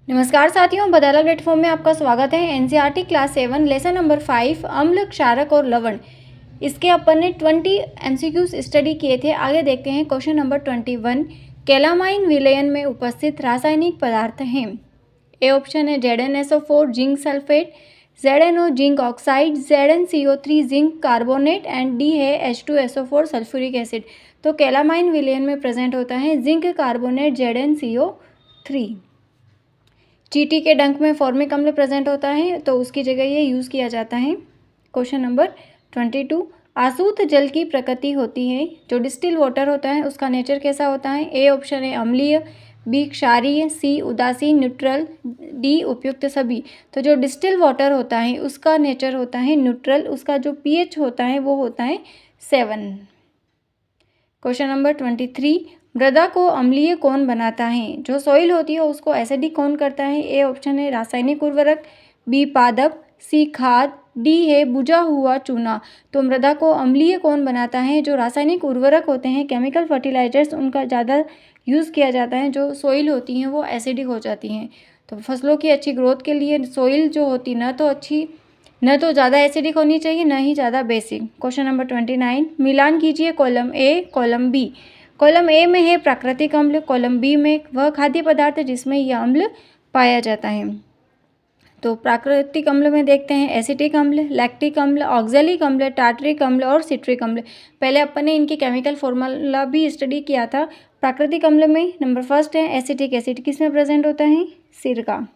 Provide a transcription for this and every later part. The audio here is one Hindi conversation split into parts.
नमस्कार साथियों, बदाला प्लेटफॉर्म में आपका स्वागत है। एनसीईआरटी क्लास 7 लेसन नंबर 5 अम्ल, क्षारक और लवण, इसके अपन ने 20 एमसीक्यूज स्टडी किए थे। आगे देखते हैं क्वेश्चन नंबर 21। कैलामाइन विलयन में उपस्थित रासायनिक पदार्थ हैं। ए ऑप्शन है ZnSO4 zinc sulphate, ZnO zinc oxide, ZnCO3 zinc carbonate and D है H2SO4 सल्फ्यूरिक एसिड। तो कैलामाइन विलयन में प्रेजेंट होता है जिंक कार्बोनेट ZnCO3। चींटी के डंक में फॉर्मिक अम्ल प्रेजेंट होता है तो उसकी जगह ये यूज़ किया जाता है। Question number 22। आसूत जल की प्रकृति होती है। जो डिस्टिल वाटर होता है उसका नेचर कैसा होता है। ए ऑप्शन है अम्लीय, बी क्षारीय, सी उदासीन न्यूट्रल, डी उपयुक्त सभी। तो जो डिस्टिल वाटर होता है उसका नेचर होता है न्यूट्रल, उसका जो पीएच होता है वो होता है 7। Question number 23। मृदा को अम्लीय कौन बनाता है। जो सॉइल होती है उसको एसिडिक कौन करता है। ए ऑप्शन है रासायनिक उर्वरक, बी पादप, सी खाद, डी है बुझा हुआ चूना। तो मृदा को अम्लीय कौन बनाता है। जो रासायनिक उर्वरक होते हैं, केमिकल फर्टिलाइजर्स, उनका ज़्यादा यूज़ किया जाता है। जो सॉइल होती हैं वो एसिडिक हो जाती हैं। तो फसलों की अच्छी ग्रोथ के लिए सॉइल जो होती न तो ज़्यादा एसिडिक होनी चाहिए, न ही ज़्यादा बेसिक। Question number 29। मिलान कीजिए column A column B. Column A में है प्राकृतिक अम्ल, कॉलम बी में वह खाद्य पदार्थ जिसमें यह अम्ल पाया जाता है। तो प्राकृतिक अम्ल में देखते हैं एसिटिक अम्ल, लैक्टिक अम्ल, ऑक्जेलिक अम्ल, टार्टरिक अम्ल और सिट्रिक अम्ल। पहले अपन ने इनकी केमिकल फॉर्मूला भी स्टडी किया था। प्राकृतिक अम्ल में नंबर फर्स्ट है एसिटिक एसिड, किसमें प्रेजेंट होता है, सिरका।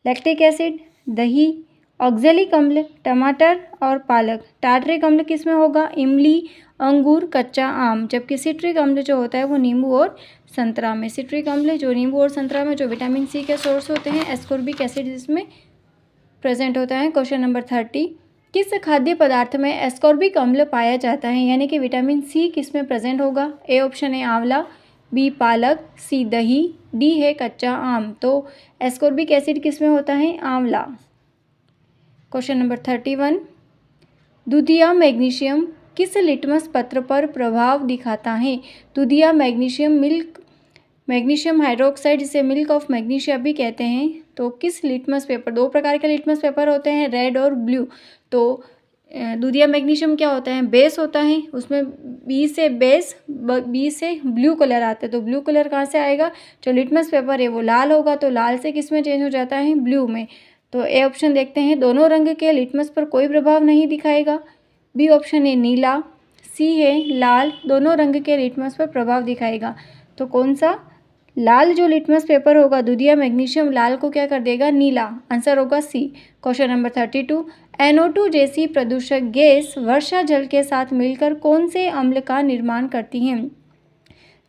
लैक्टिक एसिड दही, ऑक्जेलिक अम्ल टमाटर और पालक। टार्टरिक अम्ल किसमें होगा, इमली, अंगूर, कच्चा आम। जबकि सिट्रिक अम्ल जो होता है वो नींबू और संतरा में। सिट्रिक अम्ल जो नींबू और संतरा में जो विटामिन सी के सोर्स होते हैं, एस्कॉर्बिक एसिड जिसमें प्रेजेंट होता है। Question number 30। किस खाद्य पदार्थ में एस्कॉर्बिक अम्ल पाया जाता है, यानी कि विटामिन सी किसमें प्रेजेंट होगा। ए ऑप्शन है आंवला, बी पालक, सी दही, डी है कच्चा आम। तो एस्कॉर्बिक एसिड किसमें होता है, आंवला। Question number 31। दूधिया मैग्नीशियम किस लिटमस पत्र पर प्रभाव दिखाता है। दूधिया मैग्नीशियम हाइड्रोक्साइड, जिसे मिल्क ऑफ मैग्नीशिया भी कहते हैं, तो किस लिटमस पेपर, दो प्रकार के लिटमस पेपर होते हैं, रेड और ब्लू। तो दूधिया मैग्नीशियम क्या होता है, बेस होता है, उसमें बी से ब्लू कलर आता है। तो ब्लू कलर कहाँ से आएगा, जो लिटमस पेपर है वो लाल होगा, तो लाल से किस में चेंज हो जाता है, ब्लू में। तो ए ऑप्शन देखते हैं, दोनों रंग के लिटमस पर कोई प्रभाव नहीं दिखाएगा। बी ऑप्शन है नीला, सी है लाल, दोनों रंग के लिटमस पर प्रभाव दिखाएगा। तो कौन सा, लाल जो लिटमस पेपर होगा दूधिया मैग्नीशियम लाल को क्या कर देगा, नीला। आंसर होगा सी। Question number 32। NO2 जैसी प्रदूषक गैस वर्षा जल के साथ मिलकर कौन से अम्ल का निर्माण करती हैं।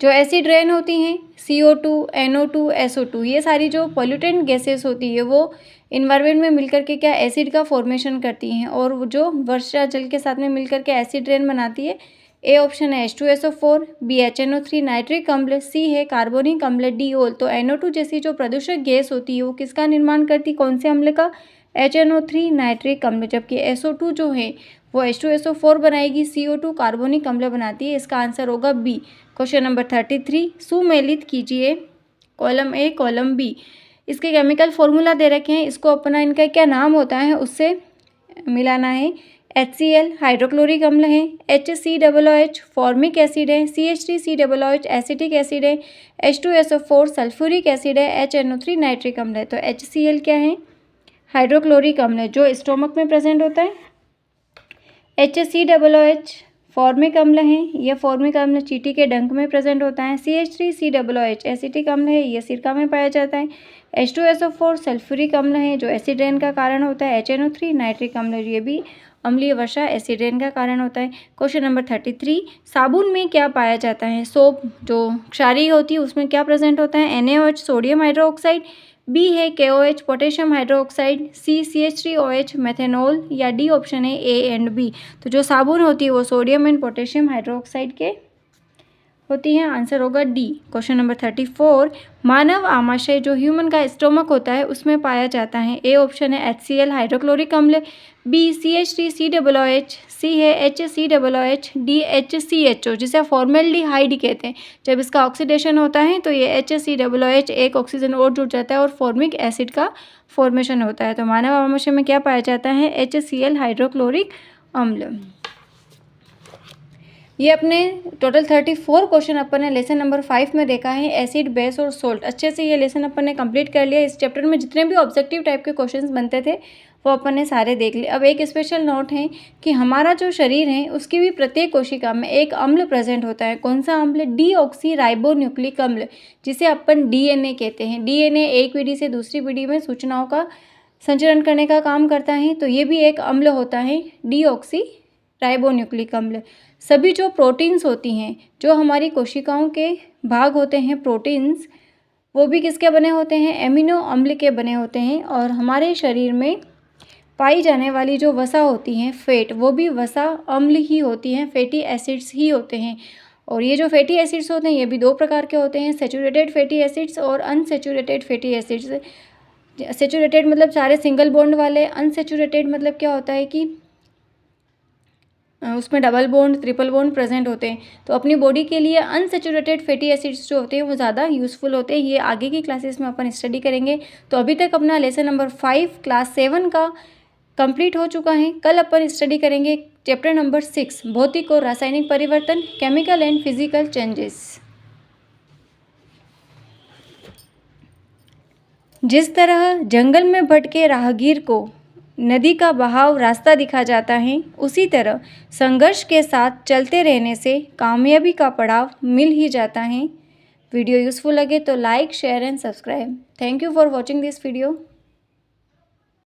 जो एसिड रेन होती हैं, CO2, NO2, SO2, ये सारी जो पॉल्यूटेंट गैसेस होती है वो इन्वायरमेंट में मिलकर के क्या एसिड का फॉर्मेशन करती हैं, और वो जो वर्षा जल के साथ में मिलकर के एसिड रेन बनाती है। ए ऑप्शन है H2SO4, बी HNO3 नाइट्रिक अम्ल, सी है कार्बोनिक अम्ल, डी ओल। तो NO2 जैसी जो प्रदूषक गैस होती है वो किसका निर्माण करती, कौन से अम्ल का, HNO3 नाइट्रिक अम्ल। जबकि SO2 जो है वो H2SO4 बनाएगी, CO2 कार्बोनिक अम्ल बनाती है। इसका आंसर होगा बी। Question number 33। सुमेलित कीजिए कॉलम ए कॉलम बी। इसके केमिकल फॉर्मूला दे रखे हैं, इसको अपना इनका क्या नाम होता है उससे मिलाना है। HCl हाइड्रोक्लोरिक अम्ल है, HCOOH फॉर्मिक एसिड है, CH3COOH एसिटिक एसिड है, H2SO4 सल्फ्यूरिक एसिड है, HNO3 नाइट्रिक अम्ल है। तो HCl क्या है, हाइड्रोक्लोरिक अम्ल है, जो स्टोमक में प्रेजेंट होता है। HCOOH फॉर्मिक अम्ल है, यह फॉर्मिक अम्ल चींटी के डंक में प्रेजेंट होता है। CH3COOH एसिटिक अम्ल है, यह सिरका में पाया जाता है। H2SO4 सल्फ्यूरिक अम्ल है, जो एसिड रेन का कारण होता है। HNO3 नाइट्रिक अम्ल, ये भी अम्लीय वर्षा एसिड रेन का कारण होता है। Question number 33। साबुन में क्या पाया जाता है। सोप जो क्षारीय होती है उसमें क्या प्रेजेंट होता है, NaOH सोडियम हाइड्रोक्साइड, बी है KOH पोटेशियम हाइड्रोक्साइड, सी CH3OH मेथेनॉल, या डी ऑप्शन है A एंड B। तो जो साबुन होती है वो सोडियम एंड पोटेशियम हाइड्रोक्साइड के होती है? आंसर होगा डी। क्वेश्चन नंबर 34, मानव आमाशय जो ह्यूमन का स्टोमक होता है उसमें पाया जाता है। ए ऑप्शन है HCl हाइड्रोक्लोरिक अम्ल, बी CH3COOH, सी है HCOOH, डी HCHO जिसे फॉर्मेल्डिहाइड कहते हैं। जब इसका ऑक्सीडेशन होता है तो ये HCOOH एक ऑक्सीजन और जुड़ जाता है और फॉर्मिक एसिड का फॉर्मेशन होता है। तो मानव आमाशय में क्या पाया जाता है? HCl हाइड्रोक्लोरिक अम्ल। ये अपने टोटल 34 क्वेश्चन अपन ने लेसन नंबर 5 में देखा है, एसिड, बेस और सोल्ट। अच्छे से ये लेसन अपन ने कंप्लीट कर लिया। इस चैप्टर में जितने भी ऑब्जेक्टिव टाइप के क्वेश्चंस बनते थे वो अपन ने सारे देख लिए। अब एक स्पेशल नोट है कि हमारा जो शरीर है उसकी भी प्रत्येक कोशिका में एक अम्ल प्रेजेंट होता है। कौन सा अम्ल? डीऑक्सीराइबोन्यूक्लिक अम्ल, जिसे अपन DNA कहते हैं। DNA एक पीढ़ी से दूसरी पीढ़ी में सूचनाओं का संचरण करने का काम करता है, तो ये भी एक अम्ल होता है, डीऑक्सीराइबोन्यूक्लिक अम्ल। सभी जो प्रोटीन्स होती हैं, जो हमारी कोशिकाओं के भाग होते हैं प्रोटीन्स, वो भी किसके बने होते हैं? एमिनो अम्ल के बने होते हैं। और हमारे शरीर में पाई जाने वाली जो वसा होती हैं फैट, वो भी वसा अम्ल ही होती हैं, फैटी एसिड्स ही होते हैं। और ये जो फैटी एसिड्स होते हैं ये भी दो प्रकार के होते हैं, सैचुरेटेड फैटी एसिड्स और अनसैचुरेटेड फैटी एसिड्स। सैचुरेटेड मतलब सारे सिंगल बॉन्ड वाले, अनसैचुरेटेड मतलब क्या होता है कि उसमें double bond, triple bond present होते हैं। तो अपनी बॉडी के लिए अनसैचुरेटेड फैटी एसिड्स जो होते हैं वो ज़्यादा यूज़फुल होते हैं। ये आगे की क्लासेस में अपन स्टडी करेंगे। तो अभी तक अपना लेसन नंबर 5 क्लास 7 का कंप्लीट हो चुका है। कल अपन स्टडी करेंगे चैप्टर नंबर 6, भौतिक और रासायनिक परिवर्तन, केमिकल एंड फिजिकल चेंजेस। जिस तरह जंगल में भटके राहगीर को नदी का बहाव रास्ता दिखा जाता है, उसी तरह संघर्ष के साथ चलते रहने से कामयाबी का पड़ाव मिल ही जाता है। वीडियो यूज़फुल लगे तो like, share and subscribe. Thank you for watching this video.